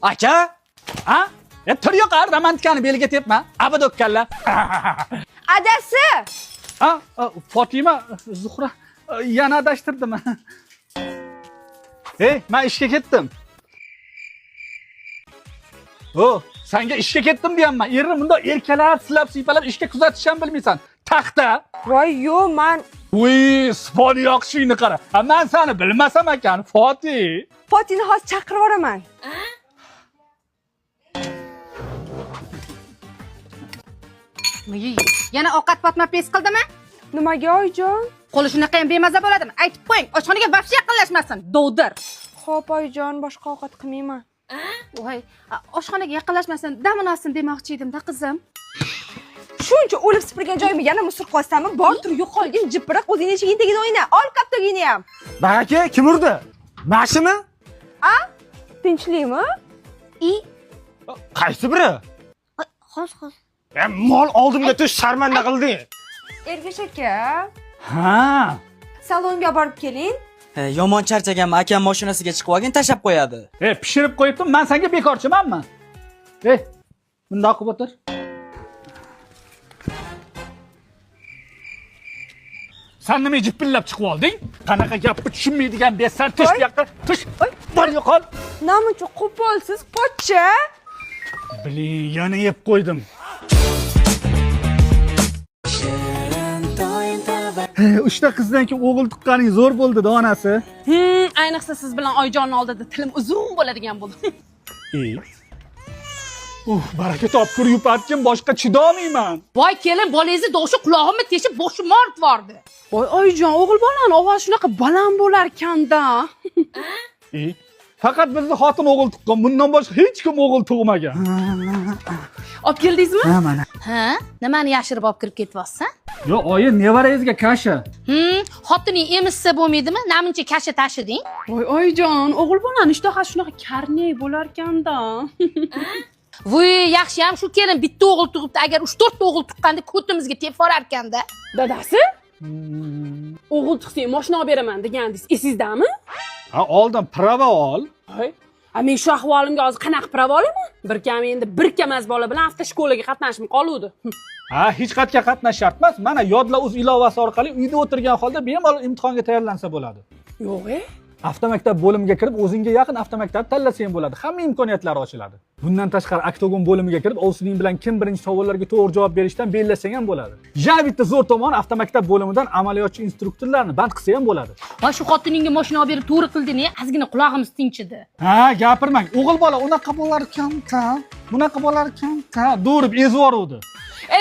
Aka? Ha? Tur yo'qar, romantikani beliga tepma. Abad o'kkalla. Adasi! Ha, Fatima, Zuhra yana adashtirdimi? Hey, men ishga ketdim. Senga ishga ketdim deyapman. Erim bunda erkalab, silab, siypalab ishga kuzatish ham bilmaysan. Taxta. Voy, yo'q, men Sport yoqishingni qara. Men seni bilmasam ekan, Fatih. Fatini hozir chaqirib yuboraman. Yana ovqat patma pes qildimi? Nimaga oyijon? Qo'li shunaqa ham bemaza bo'ladimi? Aytib qo'ying, oshxonaga vobshe yaqinlashmasin. Dovdir. Xo'p, oyijon, boshqa ovqat qilmayman. Voy, oshxonaga yaqinlashmasin, damini olsin demoqchi edim-da, qizim. Shuncha o'lib sipirgan joyimga yana musir qo'ysammi? Bor tur yo'qolgin jippiriq o'zingni eshiging tagida o'yna. Ol kaptagini ham. Aka, kim urdi? Mashimi? Tinchlikmi? Qaysi biri? Xo'sh. Mol oldimga tush sharmanda qilding. Ergash aka, Ha. salonga borib keling. Yomon charchaganman, akam mashinasiga chiqib olgin, tashab qo'yadi. Pishirib qo'yibdim, men senga bekorchimanmi? Bundoq qilib o'tir. Sen nima jippillab chiqib olding? Qanaqa gapni tushunmaydigan besan, tush bu yoqqa, tush. Bor yo'qol. Namuncha qo'polsiz, pochcha. Biling, yana yeb qo'ydim. Uchta qizdan keyin o'g'il tuqqaning zo'r bo'ldi-da onasi. Ayniqsa siz bilan Oyjonning oldida tilim uzun bo'ladigan bo'ldi. Baraka topkur yupatkim, boshqa chidolmayman. Voy kelin, bolangizni doshi qulog'imni teshib boshim og'rib bordi. Voy Oyjon, o'g'il bolani ovozi shunaqa baland bo'lar ekanda. Faqat bizni xotin o'g'il tuqqan, bundan boshqa hech kim o'g'il tug'magan. Olib keldingizmi? Ha, mana. Ha, nimani yashirib olib kirib ketyapsan? Yo, oyi, nevarangizga kasha. Xotining emizsa bo'lmaydimi? Namuncha kasha tashiding? Voy Oyjon, o'g'il bolani ishtahasi shunaqa karney bo'lar ekanda. Voy, yaxshi ham shu kelin bitta o'g'il tug'ibdi, agar 3-4 ta o'g'il tuqqanda ko'timizga tep borar ekanda. Dadasi? O'g'il tug'sang mashina olib beraman degandingiz, esizdami? Ha, oldin prava ol. Hoy. Men shu ahvolimga hozir qanaqa prava olaman? Bir kam endi bir kamaz bola bilan avtoshkolaga qatnashim qoluvdi. Ha, hech qatga qatnash shart emas. Mana Yodla.uz ilovasi orqali uyda o'tirgan holda bemalol imtihonga tayyorlansa bo'ladi. Yo'q-e? Avtomaktab bo'limiga kirib, o'zingga yaqin avtomaktab tanlasang bo'ladi. Hamma imkoniyatlari ochiladi. Bundan tashqari Oktogon bo'limiga kirib, o'zing bilan kim birinchi savollarga to'g'ri javob berishdan bellasang ham bo'ladi. Yana bitta zo'r tomoni avtomaktab bo'limidan amaliyotchi instruktorlarni band qilsa ham bo'ladi. Va shu xotiningga mashina olib berib to'g'ri qilding-a, ozgina qulog'imiz tinchidi. Ha, gapirmang. O'g'il bola unaqa bo'lar ekan-ta. Bunaqa bo'lar ekan-ta. Do'rib ezib yuboruvdi.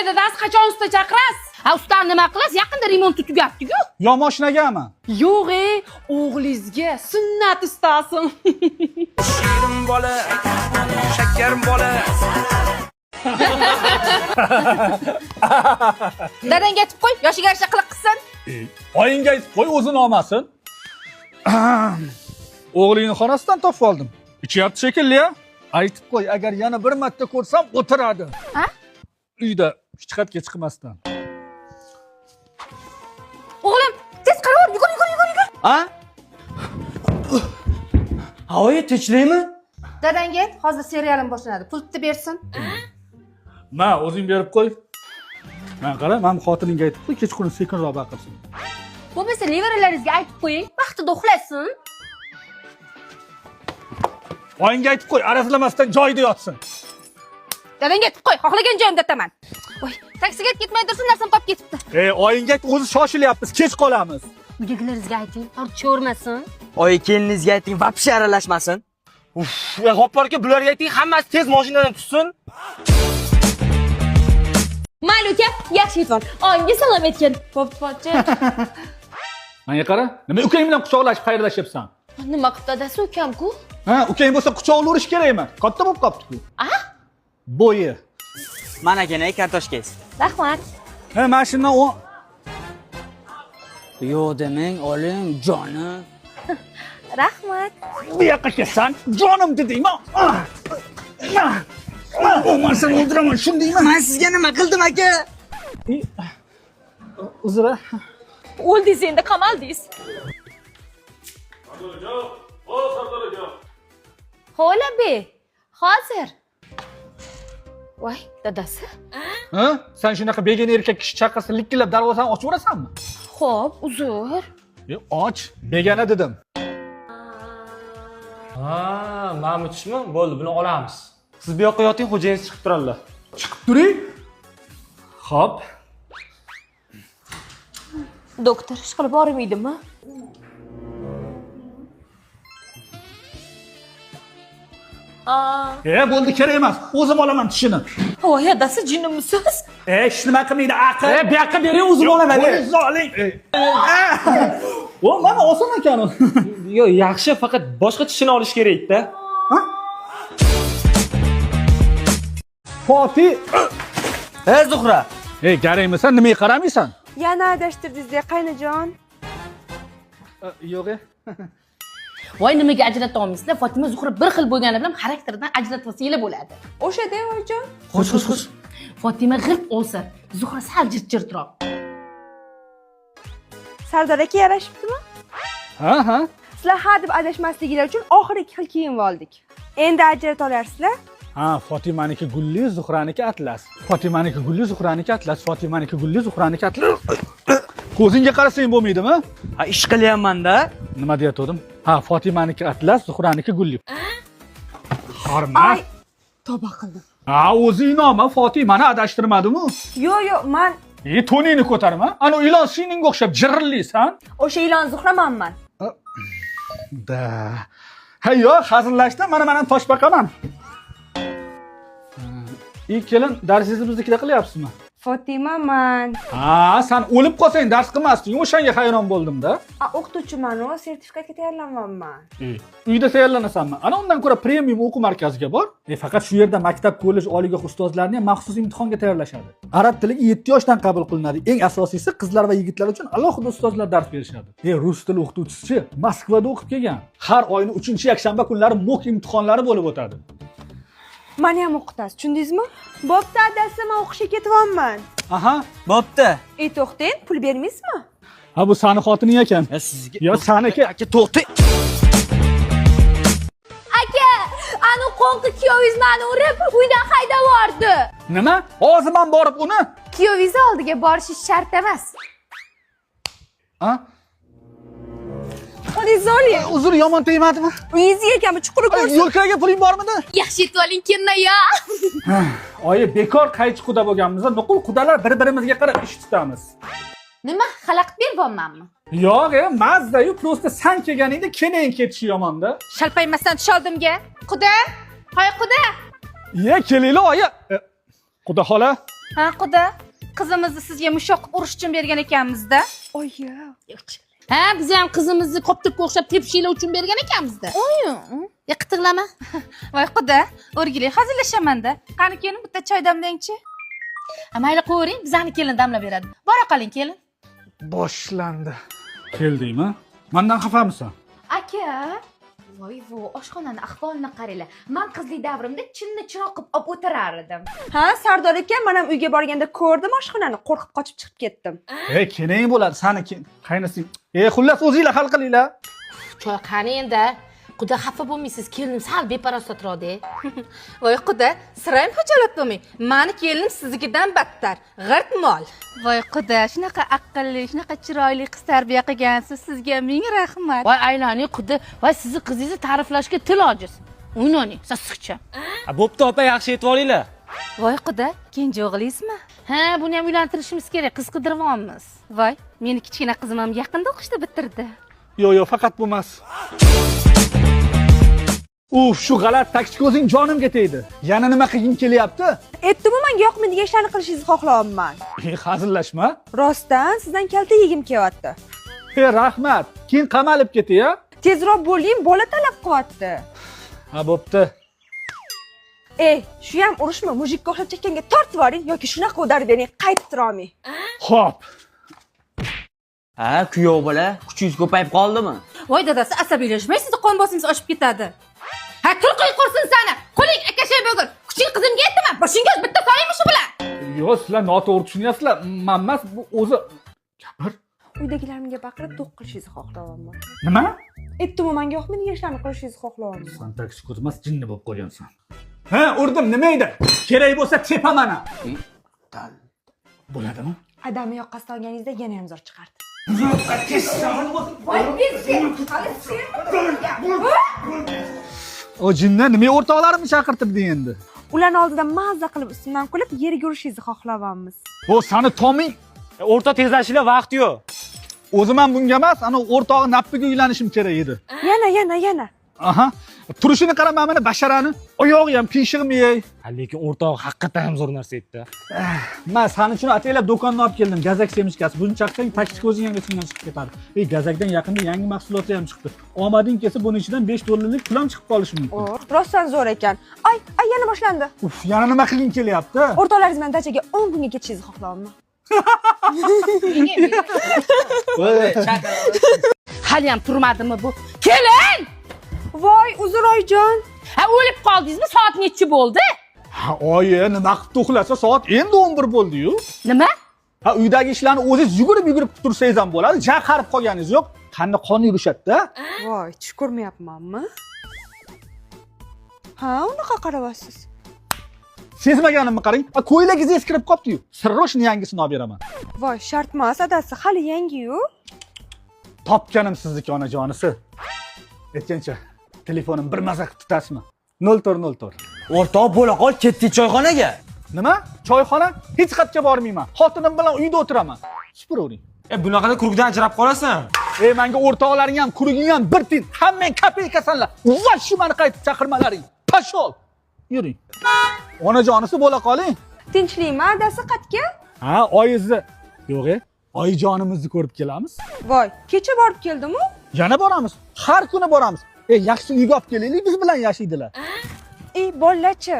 Dadasi qachon usta chaqirasiz? Ha, ustani nima qilasiz? Yaqinda remont tugabdi-ku. Yo mashinagami? Yo'q-e, o'g'lingizga sunnat ustasi. Shirin bola, shakarim bola. Dadangga aytib qo'y, yoshiga yarasha qiliq qilsin. Oyingga aytib qo'y, o'zini olmasin. O'g'lingni xonasidan topib oldim. Ichyapti shekilli-ya. Aytib qo'y, agar yana bir marta ko'rsam o'tiradi. Ha? Uyda hech qayerga chiqmasdan. O'g'lim, tez qaror, yugur. Ha? Oyi, tinchlikmi? Dadangga ayt, hozir serialim boshlanadi. Pulni bersin. Ma, o'zing berib qo'y. Men qara, men xotiningga aytib qo'y, kechqurun sekinroq baqirsin. Bo'lmasa nevaralaringizga aytib qo'ying, vaqtida uxlasin. Oyingga aytib qo'y, arazlamasdan joyida yotsin. Dadangga aytib qo'y, xohlagan joyimda yotaman. Voy, taksiga ketmay tursin, narsam qolib ketibdi. Oyingga ayt, o'zi shoshilyapmiz, kech qolamiz. Uydagilaringizga ayting, cho'rmasin. Oyi, keliningizga ayting, vobshe aralashmasin. Hopparga bularga ayting, hammasi tez mashinadan tushsin. Mayli uka, yaxshi yetib. Oyinga salom aytgan. Bo'pti, pochcha. Menga qara, nima ukang bilan quchoqlashib xayrlashibsan? Nima qilib dadasi ukam-ku? Ha, ukang bo'lsa quchoqlaverish kerakmi? Katta bo'lib qopti-ku. Bo'yi. Mana gene kartoshkangiz. Rahmat. Ha, mashina o. Yo'q demang, oling, jonim. Rahmat. Bu yoqqa kelsan, jonim dedingmi? Men seni o'ldiraman, shundaymi? Men sizga nima qildim aka? Uzra. O'ldingiz endi, qamaldingiz. Xo'labi, Hozir. Voy, dadasi. Ha? Sen shunaqa begona erkak kishi chaqirsa likkillab darvozani ochaverasanmi? Xo'p, uzr. Och, begona dedim. Ha, mamutishmi? Bo'ldi, buni olamiz. Siz bu yoqqa yoting, xo'jayingiz chiqib turadilar. Chiqib turing. Xo'p. Doktor, ish qilib bormaydimi? Bo'ldi, kerak emas. O'zim olaman tishini. Voy, dadasi jinnimisiz? Hech nima qilmaydi, aql. Bu yoqqa bering, o'zim olaman. O'zingiz oling. O, mana oson ekan u. Yo'q, yaxshi, faqat boshqa tishini olish kerak-da. Foti. Zuhra. Garangmisan, nimaga qaramaysan? Yana adashtirdingiz-da, qaynajon. Yo'q. Voy, nimaga ajrata olmaysizlar? Fotima Zuhra bir xil bo'lgani bilan xarakteridan ajratmasanglar bo'ladi. O'sha-da, oyijon. Xush. Fotima g'irb olsa, Zuhra sal jirtirroq. Sardor aka yarashibdimi? Ha. Sizlar ha deb adashmasliginglar uchun oxiri ikki xil kiyim oldik. Endi ajrata olasizlar? Ha, Fotimaniki gulli, Zuhraniki atlas. Fotimaniki gulli, Zuhraniki atlas. Fotimaniki gulli, Zuhraniki atlas. Ko'zingga qarasang bo'lmaydimi? Ha, ish qilyapman-da. Nima deyatdim? Ha, Fotimaniki atlas, Zuhraniki gulli. Horma. Ay, tavba qildim. Ha, o'zing noma Fotimani adashtirmadimi? Yo'q, men Toningni ko'tarma. Ana ilon siningga o'xshab jirrillaysan. o'sha ilon Zuhramanman. Da. Hey, yo'q, hazillashda mana toshbaqaman. Kelin, darsingizni biznikida qilyapsizmi? Fotimaman. Ha, sen o'lib qolsang dars qilmasding. O'shanga hayron bo'ldim-da. O'qituvchiman-ku, sertifikatga tayyorlanmayman. Uyda tayyorlanasanmi? Ana undan ko'ra premium o'quv markaziga bor. Faqat shu yerda maktab, kollej, oliygoh ustozlarini ham maxsus imtihonga tayyorlashadi. Arab tiliga 7 yoshdan qabul qilinadi. Eng asosiysi qizlar va yigitlar uchun alohida ustozlar dars berishadi. Rus tili o'qituvchisi Moskvada o'qib kelgan. Har oyning 3-yakshanba kunlari mock imtihonlari bo'lib o'tadi. Meni ham o'qitasiz, tushundingizmi? Bo'pti, adasi, men o'qishga ketyapman. Aha, Bo'pti. To'xtang, pul bermaysizmi? ha bu sani xotining ekan. Sizga. Yo, saniki. Aka, to'xtang. Aka, anu qo'nqi kuyovingiz meni urib, uydan haydab yubordi. Nima? Hozir men borib uni. Kuyovingiz oldiga borishi shart emas. Ha? Qo'lingizni oling. Uzr, yomon tegmadimi? Uyingizga ekanmi, chuqur ko'rsin. Yo'lkiraga puling bormidi? Yaxshi yetib oling, kennoya. Oyi, bekor qaychi quda bo'lganmiz. Nuqul qudalar bir-birimizga qarab ish tutamiz. Nima, xalaqit beribmanmi? Yo'q, mazza-yu, prosta san kelganingda keyin ketishi yomonda. Shalpaymasdan tush oldimga. Quda? Hoy, quda. Kelinglar, oyi. Quda xola. Ha, quda. Qizimizni sizga mushoq urish uchun bergan ekanmiz-da. Oyi. Ha, biz ham qizimizni koptirga o'xshab tepishinglar uchun bergan ekanmiz-da. Qitig'lama. Voy, quda, o'rgili hazillashamanda. Qani kelin, bitta choy damlang-chi. Mayli, qo'ying, bizani kelin damlab beradi. Bora qoling, kelin. Boshlandi. Keldingmi? Mendan xafamisan? Aka, voy, oshxonani ahvolini qaranglar. Men qizlik davrimda chinni chiroq qilib olib o'tirar edim. Ha, Sardor aka, men ham uyga borganda ko'rdim oshxonani, qo'rqib qochib chiqib ketdim. Keling bo'ladi, sani qaynasing. Xullas o'zinglar hal qilinglar. Choy qani endi? Quda xafa bo'lmaysiz, kelinim sal beparosatroq-da. Voy, quda, sirayam xo'jalat bo'lmang. Meni kelinim siznikidan battar, g'irt mol. Voy, quda, shunaqa aqlli, shunaqa chiroyli qiz tarbiya qilgansiz. Sizga ming rahmat. Voy, aylaning quda, voy sizni qizingizni ta'riflashga til ojiz. O'ynoning, sassiqcha. Bo'pti, opa, yaxshi yetib olinglar. Voy, quda, kenja o'g'lingizmi? Ha, buni ham uylantirishimiz kerak, qiz qidiryapmiz. Voy, meni kichkina qizim ham yaqinda o'qishda bitirdi. Yo'q, faqat bu emas. Shu g'alat taktik o'zing jonimga tegdi. Yana nima qilging kelyapti? Aytdim-ku, menga yoqmaydigan ishlarni qilishingizni xohlayapman. Hazillashma. Rostdan sizdan kalta yegim kelyapti. Rahmat. Keyin qamalib keti-ya. Tezroq bo'ling, bola talab qilyapti. Ha, bo'pti. Shu ham urushmi? Mujikka o'xshab chekkanga tortib yuboring yoki shunaqa o'darib bering, qaytib turolmay. Xo'p. Ha, kuyov bola, kuchingiz ko'payib qoldimi? Voy, dadasi, asabiylashmang, sizni qon bosimingiz oshib ketadi. Ha, turqiy qursin sani. Qo'ling, akashay bo'lgur. Kuching qizimga yetdimi? Boshingiz bitta soyimi shu bilan. Yo'q, sizlar noto'g'ri tushunyapsizlar. Men emas, bu o'zi gapir. Uydagilarimga baqirib to'q qilishingizni xohlayapman. Nima? Aytdim-ku, menga yoqmaydigan ishlarni qilishingizni xohlayapman. Sen taksi ko'zmas jinni bo'lib qolgansan. Ha, urdim, nima edi? Kerak bo'lsa tepaman. Bo'ladimi? Adamni yoqqasidan olganingizda yana ham zo'r chiqardi. O jinni nima o'rtoqlarimni chaqirtirdi endi? Ularni oldida mazza qilib ustimdan kulib yerga urishingizni xohlayapmiz. O sani toming. O'rta tezlashinglar vaqti yo'q. O'zim ham bunga emas, ana o'rtog'i Nappiga uylanishim kerak edi. Yana. Aha. Turishini qaraman mana basharani. Oyog'i ham peshig'im yey. Lekin o'rtog'i haqiqatan ham zo'r narsa aytdi. Men sani uchun ataylab do'kondan olib keldim. Gazak semishkasi. Buni chaqsang tashqi ko'zing ham esimdan chiqib ketadi. Gazakdan yaqinda yangi mahsulotlar ham chiqdi. Omading kelsa buning ichidan $5 pul ham chiqib qolishi mumkin. Rostdan zo'r ekan. Ay, yana boshlandi. Uf, yana nima qilging kelyapti? O'rtoqlaringiz bilan dachaga 10 kunga ketishingizni xohlayapman. Hali ham turmadimi bu? Keling! Voy, uzr oyijon. Ha, o'lib qoldingizmi? Soat necha bo'ldi? Ha, oyi, nima qilib uxlasa soat endi 11 bo'ldi-yu. Nima? Ha, uydagi ishlarni o'zingiz yugurib tursangiz ham bo'ladi. Chaqirib qolganingiz yo'q. Qanday qon yurishadi-da? Voy, tush ko'rmayapmanmi? Ha, unaqa qarayapsiz. Sezmaganimni qarang. Ko'ylagingiz eskirib qopti-yu. Sirroshni yangisini olib beraman. Voy, shart emas, adasi hali yangi-yu. Topganim sizniki onajonisi. Aytgancha, telefonim bir maza qilib tutasizmi? 0404. O'rtoq bo'la qol, ketdik choyxonaga. Nima? Choyxona? Hech qayerga bormayman. Xotinim bilan uyda o'tiraman. Supuravering. Bunaqada kurukdan ajrab qolasan. Menga o'rtoqlaring ham, kuruging ham bir tin. Hammang kopeykasanlar. Va shu meni qaytib chaqirmalaring. Pashol. Yuring. Onajonisi bo'la qoling. Tinchlikmi, adasi qaytga? Ha, oyizni. Yo'q-e. Oyijonimizni ko'rib kelamiz. Voy, kecha borib keldim-ku. Yana boramiz. Har kuni boramiz. Yaxshi uyga olib kelaylik, biz bilan yashaydilar. Bolachi.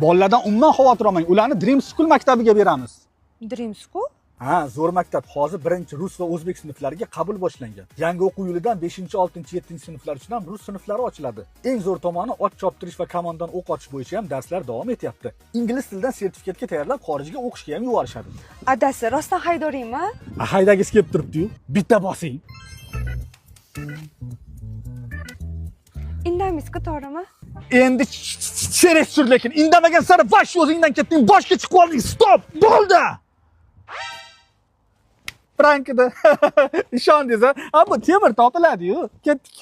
Bolalardan umuman xavotir olmang. Ularni Dream School maktabiga beramiz. Dream School? Ha, zo'r maktab. Hozir birinchi rus va o'zbek sinflariga qabul boshlangan. Yangi o'quv yilidan 5, 6, 7 sinflar uchun ham rus sinflari ochiladi. Eng zo'r tomoni ot choptirish va kamondan o'q otish bo'yicha ham darslar davom etyapti. Ingliz tilidan sertifikatga tayyorlab, xorijga o'qishga ham yuborishadi. Adasi, rostdan haydoringmi? Haydagisi kelib turibdi-yu. Bitta bosing. Indamizku, to'g'rimi? Endi cheres sur, lekin indamagan sari vash o'zingdan ketding, boshga chiqib qolding. Stop! Bo'ldi. Prankida. Ishondingiz-a? Bu temir topiladi-yu. Ketdik.